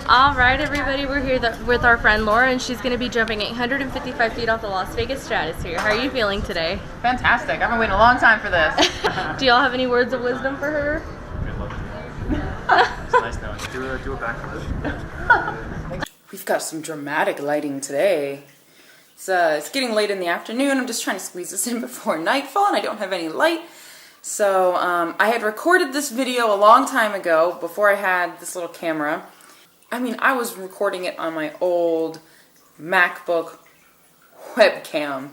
All right, everybody, we're here with our friend Laura, and she's going to be jumping 855 feet off the Las Vegas stratosphere. How are you feeling today? Fantastic. I've been waiting a long time for this. Do y'all have any words of wisdom for her? Good luck. It's nice knowing you. Do a backflip. We've got some dramatic lighting today. It's getting late in the afternoon. I'm just trying to squeeze this in before nightfall, and I don't have any light. So I had recorded this video a long time ago before I had this little camera. I mean, I was recording it on my old MacBook webcam.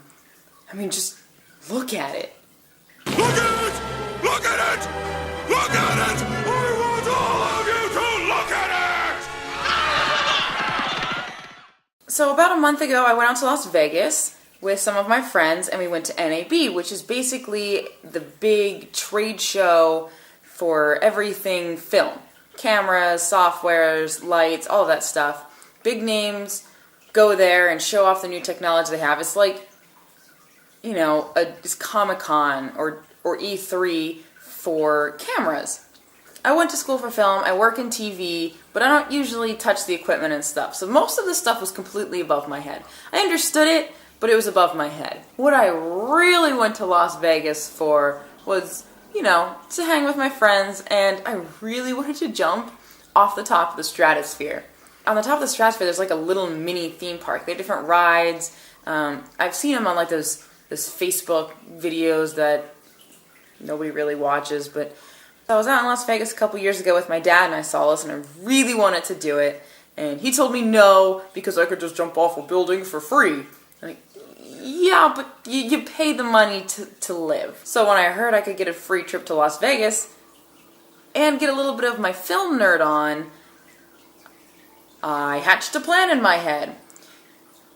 I mean, just look at it. Look at it! Look at it! Look at it! I want all of you to look at it! So about a month ago, I went out to Las Vegas with some of my friends, and we went to NAB, which is basically the big trade show for everything film. Cameras, softwares, lights, all of that stuff. Big names go there and show off the new technology they have. It's like, you know, it's Comic-Con or E3 for cameras. I went to school for film, I work in TV, but I don't usually touch the equipment and stuff. So most of the stuff was completely above my head. I understood it, but it was above my head. What I really went to Las Vegas for was, you know, to hang with my friends, and I really wanted to jump off the top of the stratosphere. On the top of the stratosphere, there's like a little mini theme park. They have different rides. I've seen them on like those Facebook videos that nobody really watches, but I was out in Las Vegas a couple years ago with my dad, and I saw this, and I really wanted to do it, and he told me no, because I could just jump off a building for free. I'm like, yeah, but you pay the money to live. So when I heard I could get a free trip to Las Vegas and get a little bit of my film nerd on, I hatched a plan in my head.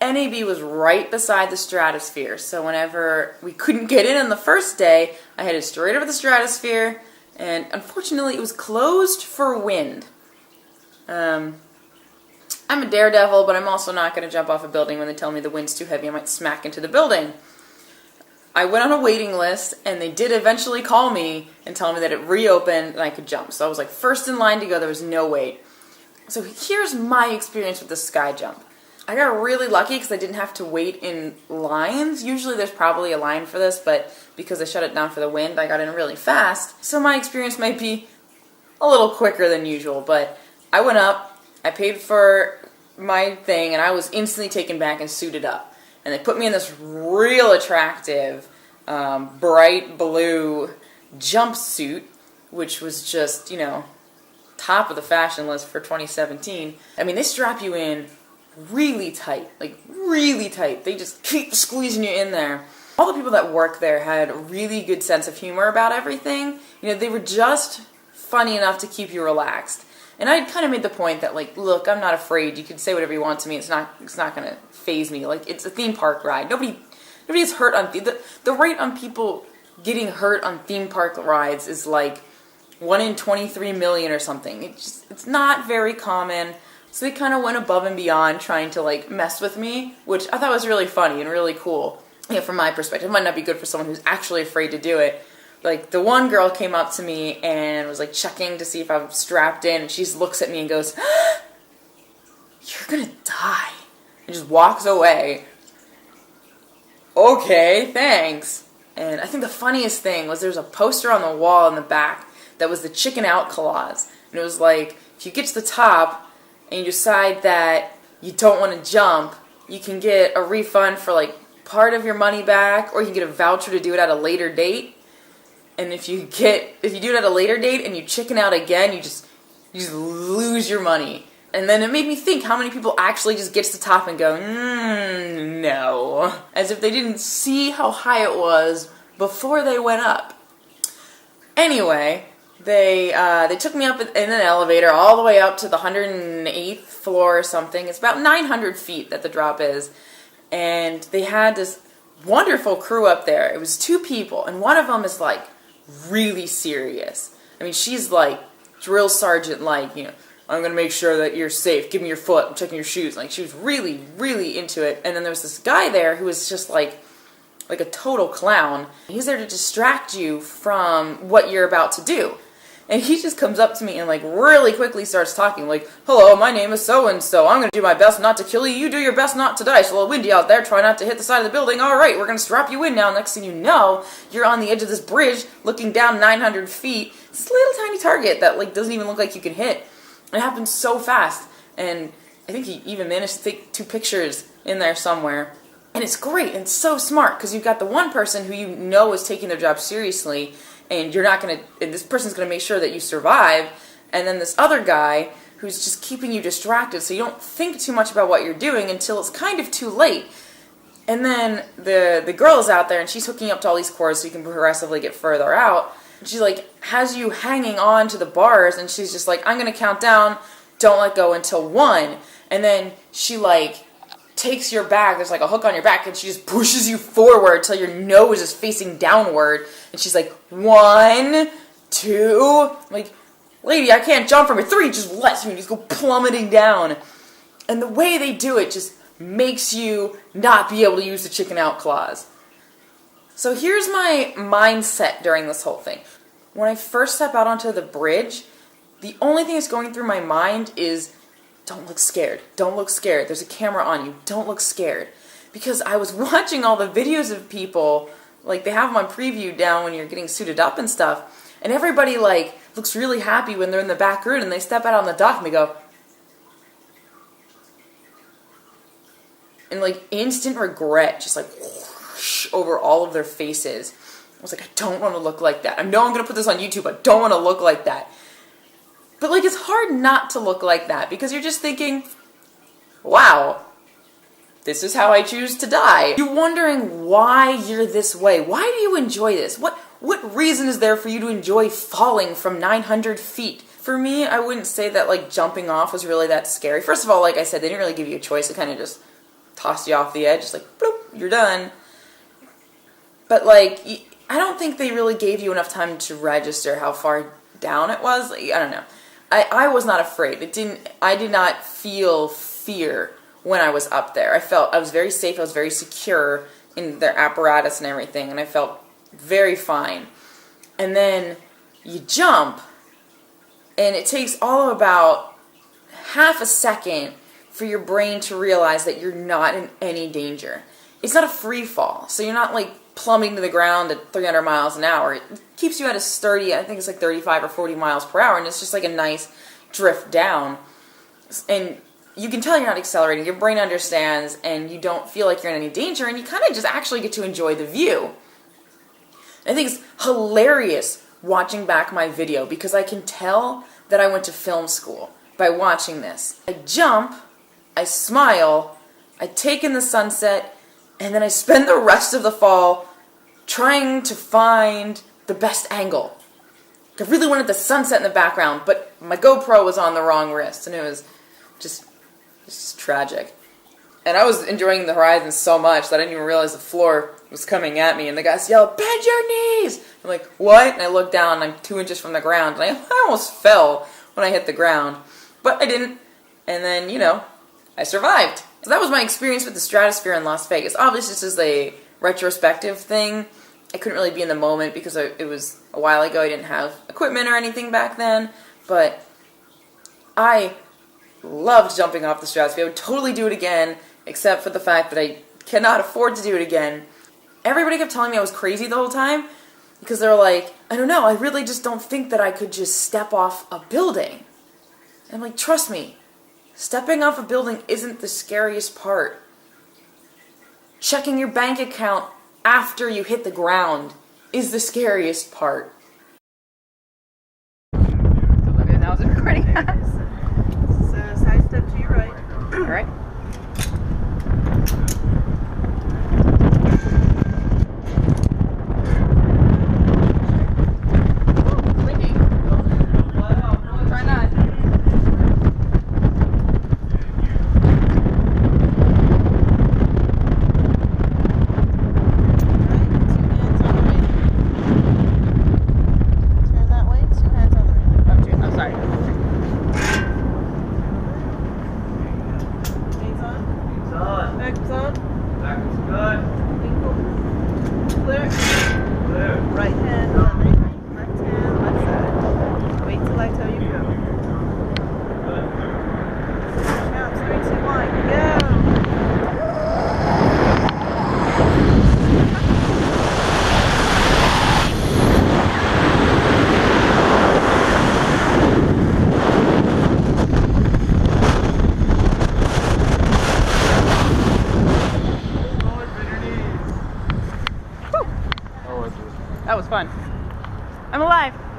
NAB was right beside the stratosphere, so whenever we couldn't get in on the first day, I headed straight over the stratosphere, and unfortunately it was closed for wind. I'm a daredevil, but I'm also not going to jump off a building when they tell me the wind's too heavy. I might smack into the building. I went on a waiting list, and they did eventually call me and tell me that it reopened and I could jump. So I was like first in line to go. There was no wait. So here's my experience with the Skyjump. I got really lucky because I didn't have to wait in lines. Usually there's probably a line for this, but because I shut it down for the wind, I got in really fast. So my experience might be a little quicker than usual, but I went up. I paid for my thing, and I was instantly taken back and suited up. And they put me in this real attractive, bright blue jumpsuit, which was just, you know, top of the fashion list for 2017. I mean, they strap you in really tight, like really tight. They just keep squeezing you in there. All the people that work there had a really good sense of humor about everything. You know, they were just funny enough to keep you relaxed. And I kind of made the point that, like, look, I'm not afraid. You can say whatever you want to me. It's not going to faze me. Like, it's a theme park ride. Nobody gets hurt on the rate on people getting hurt on theme park rides is like 1 in 23 million or something. It's not very common. So they kind of went above and beyond trying to like mess with me, which I thought was really funny and really cool. Yeah, from my perspective, it might not be good for someone who's actually afraid to do it. Like, the one girl came up to me and was, like, checking to see if I'm strapped in, and she just looks at me and goes, "You're gonna die," and just walks away. Okay, thanks. And I think the funniest thing was there's a poster on the wall in the back that was the chicken out clause. And it was like, if you get to the top and you decide that you don't want to jump, you can get a refund for, like, part of your money back, or you can get a voucher to do it at a later date. And if you do it at a later date and you chicken out again, you just lose your money. And then it made me think how many people actually just get to the top and go, no. As if they didn't see how high it was before they went up. Anyway, they took me up in an elevator all the way up to the 108th floor or something. It's about 900 feet that the drop is. And they had this wonderful crew up there. It was 2 people, and one of them is like, really serious. I mean, she's like drill sergeant, like, you know, I'm gonna make sure that you're safe. Give me your foot. I'm checking your shoes. Like, she was really, really into it. And then there was this guy there who was just like a total clown. He's there to distract you from what you're about to do. And he just comes up to me and like really quickly starts talking like, hello, my name is so-and-so. I'm going to do my best not to kill you. You do your best not to die. It's a little windy out there. Try not to hit the side of the building. All right, we're going to strap you in now. Next thing you know, you're on the edge of this bridge looking down 900 feet. It's a little tiny target that like doesn't even look like you can hit. It happens so fast. And I think he even managed to take 2 pictures in there somewhere. And it's great and it's so smart because you've got the one person who you know is taking their job seriously, and you're not going to, and this person's going to make sure that you survive, and then this other guy who's just keeping you distracted so you don't think too much about what you're doing until it's kind of too late. And then the girl is out there and she's hooking up to all these cords so you can progressively get further out. And she like has you hanging on to the bars, and she's just like, I'm going to count down, don't let go until 1. And then she like takes your back, there's like a hook on your back, and she just pushes you forward till your nose is facing downward, and she's like, 1, 2, I'm like, lady, I can't jump from it, 3, just lets you, and you just go plummeting down. And the way they do it just makes you not be able to use the chicken out claws. So here's my mindset during this whole thing. When I first step out onto the bridge, the only thing that's going through my mind is, don't look scared. Don't look scared. There's a camera on you. Don't look scared. Because I was watching all the videos of people, like they have them on preview down when you're getting suited up and stuff, and everybody like looks really happy when they're in the back room and they step out on the dock and they go, and like instant regret just like whoosh over all of their faces. I was like, I don't want to look like that. I know I'm going to put this on YouTube, but I don't want to look like that. But like, it's hard not to look like that because you're just thinking, wow, this is how I choose to die. You're wondering why you're this way. Why do you enjoy this? What reason is there for you to enjoy falling from 900 feet? For me, I wouldn't say that like jumping off was really that scary. First of all, like I said, they didn't really give you a choice. It kind of just tossed you off the edge. Just like, bloop, you're done. But like, I don't think they really gave you enough time to register how far down it was. Like, I don't know. I was not afraid. I did not feel fear when I was up there. I was very safe. I was very secure in their apparatus and everything, and I felt very fine. And then you jump, and it takes all of about half a second for your brain to realize that you're not in any danger. It's not a free fall, so you're not like plummeting to the ground at 300 miles an hour. It keeps you at a sturdy, I think it's like 35 or 40 miles per hour, and it's just like a nice drift down. And you can tell you're not accelerating. Your brain understands, and you don't feel like you're in any danger, and you kind of just actually get to enjoy the view. I think it's hilarious watching back my video because I can tell that I went to film school by watching this. I jump, I smile, I take in the sunset, and then I spend the rest of the fall trying to find the best angle. I really wanted the sunset in the background, but my GoPro was on the wrong wrist, and it was just tragic. And I was enjoying the horizon so much that I didn't even realize the floor was coming at me, and the guys yelled, "Bend your knees!" I'm like, what? And I looked down, and I'm 2 inches from the ground, and I almost fell when I hit the ground. But I didn't, and then, you know, I survived. So that was my experience with the stratosphere in Las Vegas. Obviously, this is a retrospective thing. I couldn't really be in the moment because it was a while ago. I didn't have equipment or anything back then, but I loved jumping off the stratosphere. I would totally do it again, except for the fact that I cannot afford to do it again. Everybody kept telling me I was crazy the whole time because they were like, I don't know, I really just don't think that I could just step off a building. And I'm like, trust me, stepping off a building isn't the scariest part. Checking your bank account after you hit the ground is the scariest part. So look at it now, is it recording? So side step to your right. All right. That was fun. I'm alive.